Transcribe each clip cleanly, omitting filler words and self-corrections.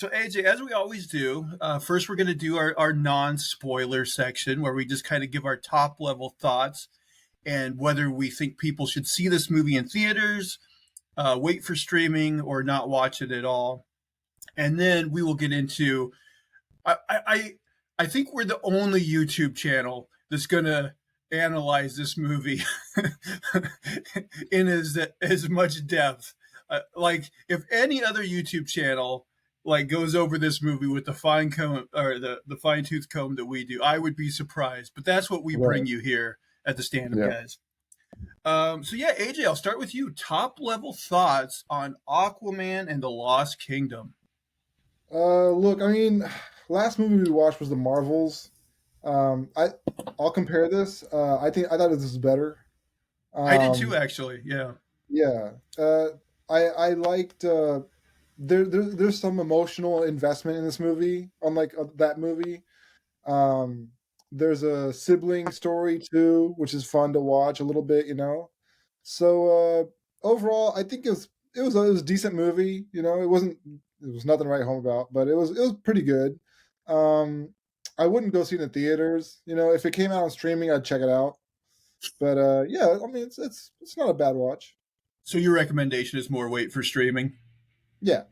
So AJ, as we always do, first we're going to do our non-spoiler section where we just kind of give our top level thoughts and whether we think people should see this movie in theaters, wait for streaming, or not watch it at all. And then we will get into. I think we're the only YouTube channel that's going to analyze this movie in as much depth. Like if any other YouTube channel like goes over this movie with the fine comb or the fine tooth comb that we do, I would be surprised. But that's what we bring Right. you here at the Stand Up Yeah. Guys. So yeah, AJ, I'll start with you. Top level thoughts on Aquaman and the Lost Kingdom. Look, I mean, last movie we watched was the Marvels. I'll compare this. I thought this was better. I did too, Um, actually. Yeah. yeah. I liked. There's some emotional investment in this movie, unlike that movie. Um, there's a sibling story too, which is fun to watch a little bit, So overall, I think it was a decent movie. It was nothing to write home about, but it was pretty good. Um, I wouldn't go see it in theaters. If it came out on streaming, I'd check it out. But yeah, I mean it's not a bad watch. So your recommendation is more wait for streaming. Yeah.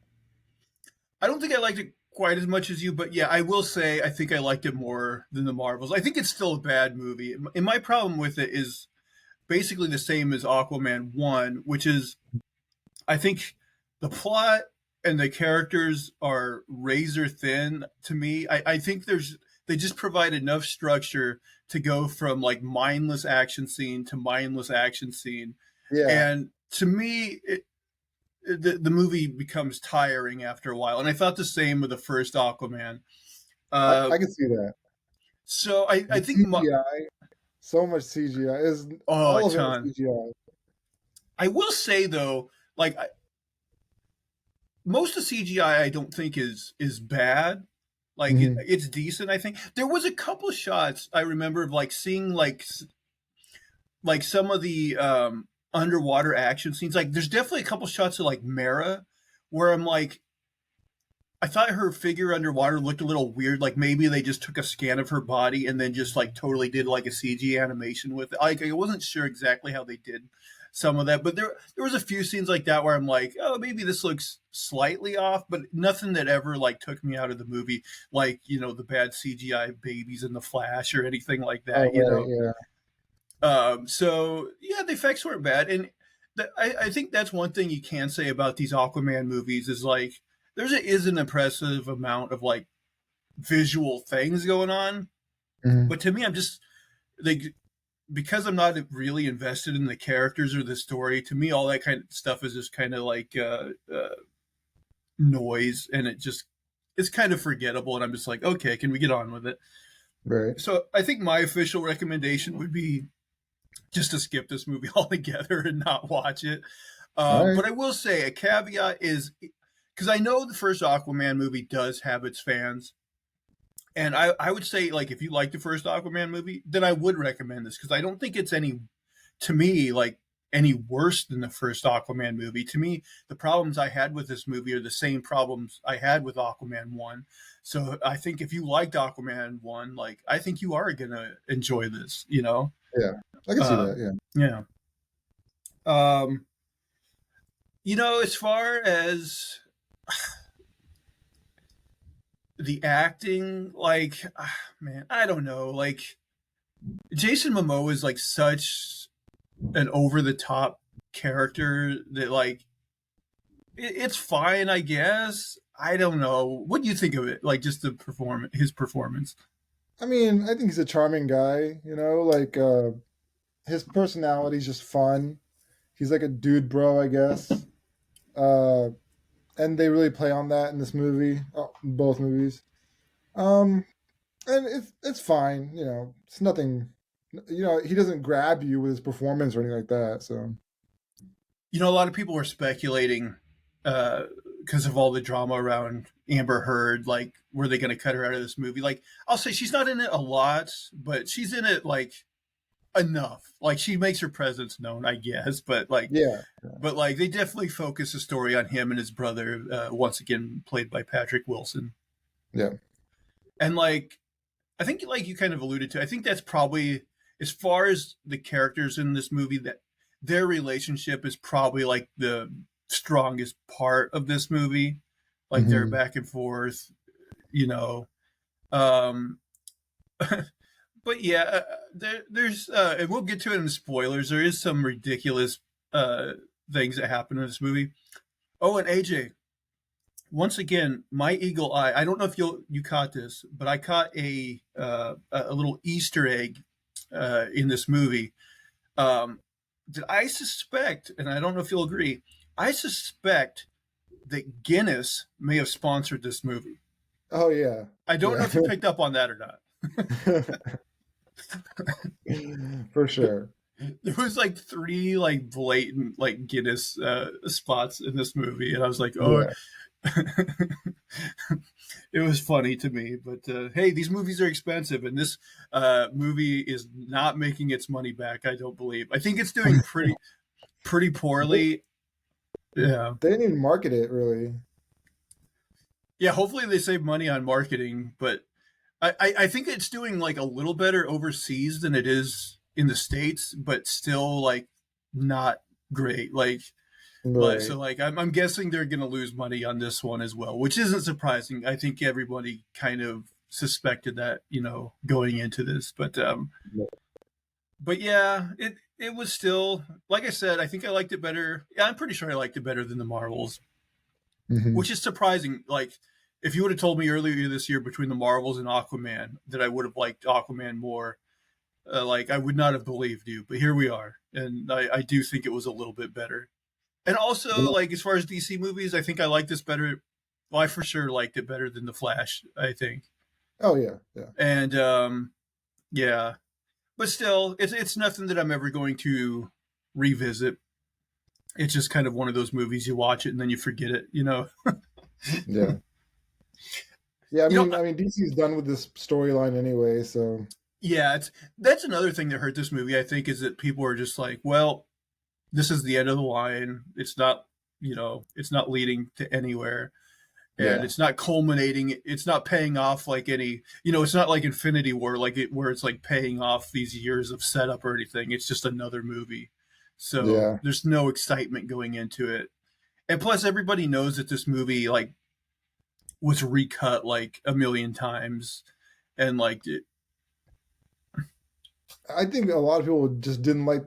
I don't think I liked it quite as much as you, but yeah, I will say I think I liked it more than the Marvels. I think it's still a bad movie. And my problem with it is basically the same as Aquaman 1, which is I think the plot and the characters are razor thin to me. I think they just provide enough structure to go from like mindless action scene to mindless action scene. Yeah. And to me, the movie becomes tiring after a while. And I thought the same with the first Aquaman. Uh, I can see that. so I The think CGI, so much CGI. Is oh, a all of it was ton. CGI. I will say though, like most of CGI, I don't think is bad. Like Hmm. it's decent. I think there was a couple shots I remember of like seeing like some of the underwater action scenes. Like there's definitely a couple shots of like Mara where I'm like, I thought her figure underwater looked a little weird. Like maybe they just took a scan of her body and then just like totally did like a CG animation with it. Like I wasn't sure exactly how they did some of that, but there was a few scenes like that where I'm like, oh, maybe this looks slightly off, but nothing that ever like took me out of the movie, like the bad CGI babies in the Flash or anything like Oh that. right, yeah. So yeah, the effects weren't bad, and I think that's one thing you can say about these Aquaman movies is like is an impressive amount of like visual things going on, Mhm. but to me, I'm just like because I'm not really invested in the characters or the story. To me, all that kind of stuff is just kind of like noise, and it's kind of forgettable. And I'm just like, okay, can we get on with it? Right. So I think my official recommendation would be just to skip this movie altogether and not watch it. All right. But I will say a caveat is because I know the first Aquaman movie does have its fans. And I would say, like, if you like the first Aquaman movie, then I would recommend this because I don't think it's to me, like, any worse than the first Aquaman movie. To me, the problems I had with this movie are the same problems I had with Aquaman 1. So I think if you liked Aquaman 1, like, I think you are going to enjoy this. Yeah. I can see Uh, that. Yeah. yeah. Um, as far as the acting, like, man, I don't know. Like, Jason Momoa is like such an over the top character that, like, it's fine, I guess. I don't know. What do you think of it? Like, just his performance. I mean, I think he's a charming guy. Like his personality's just fun. He's like a dude, bro, I guess. Uh, and they really play on that in this movie, both movies. Um, and it's fine. It's nothing. He doesn't grab you with his performance or anything like that. So A lot of people were speculating because of all the drama around Amber Heard. Like, were they going to cut her out of this movie? Like, I'll say she's not in it a lot, but she's in it like enough. Like she makes her presence known, I guess, Yeah, but like they definitely focus the story on him and his brother, once again played by Patrick Wilson. yeah. And like I think, like you kind of alluded to, I think that's probably, as far as the characters in this movie, that their relationship is probably like the strongest part of this movie. Like their Hmm. back and forth, you know. Um, but yeah, there's and we'll get to it in the spoilers. There is some ridiculous uh, things that happen in this movie. Oh, and AJ, once again, my eagle eye. I don't know if you caught this, but I caught a little Easter egg in this movie. Um, that I suspect, and I don't know if you'll agree, I suspect that Guinness may have sponsored this movie. Oh yeah, I don't know yeah, if you picked up on that or not. for sure. There was like three like blatant like Guinness spots in this movie, and I was like, oh, Yeah, it was funny to me. But hey, these movies are expensive, and this movie is not making its money back. I don't believe. I think it's doing pretty they, poorly. Yeah, they didn't even market it really. yeah. Hopefully, they save money on marketing, but I think it's doing like a little better overseas than it is in the states, but still like not great. Like so, Right. like I'm guessing they're going to lose money on this one as well, which isn't surprising. I think everybody kind of suspected that, going into this, but yeah, it was still, like I said, I think I liked it better. Yeah, I'm pretty sure I liked it better than the Marvels, Hmm. which is surprising. Like if you would have told me earlier this year between the Marvels and Aquaman that I would have liked Aquaman more, like I would not have believed you. But here we are, and I do think it was a little bit better. And also, like as far as DC movies, I think I like this better. Well, I for sure liked it better than the Flash. I think, Oh yeah, yeah. and yeah, but still, it's nothing that I'm ever going to revisit. It's just kind of one of those movies you watch it and then you forget it. Yeah. Yeah, You know, I mean, DC's done with this storyline anyway, so yeah, that's another thing that hurt this movie. I think is that people are just like, well, this is the end of the line. It's not leading to anywhere, and yeah, it's not culminating. It's not paying off like any. It's not like Infinity War, where it's like paying off these years of setup or anything. It's just another movie, so yeah. there's no excitement going into it. And plus, everybody knows that this movie like was recut like a million times, and like I think a lot of people just didn't like.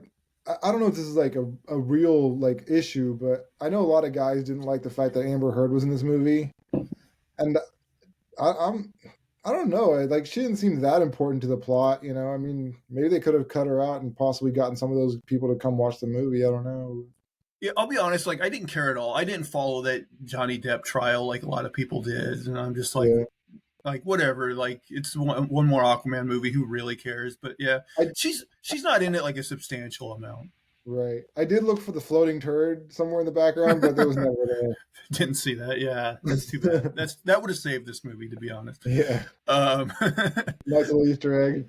I don't know if this is like a real like issue, but I know a lot of guys didn't like the fact that Amber Heard was in this movie, and I'm I don't know. Like she didn't seem that important to the plot, you know. I mean, maybe they could have cut her out and possibly gotten some of those people to come watch the movie. I don't know. yeah, I'll be honest, like I didn't care at all. I didn't follow that Johnny Depp trial like a lot of people did, and I'm just Yeah, like whatever. Like it's one more Aquaman movie. Who really cares? But yeah, I she's not in it like a substantial amount. right. I did look for the floating turd somewhere in the background, but there was never Didn't see that. Yeah, that's too bad. there. That would have saved this movie, to be honest. Yeah, Um, nice little Easter egg.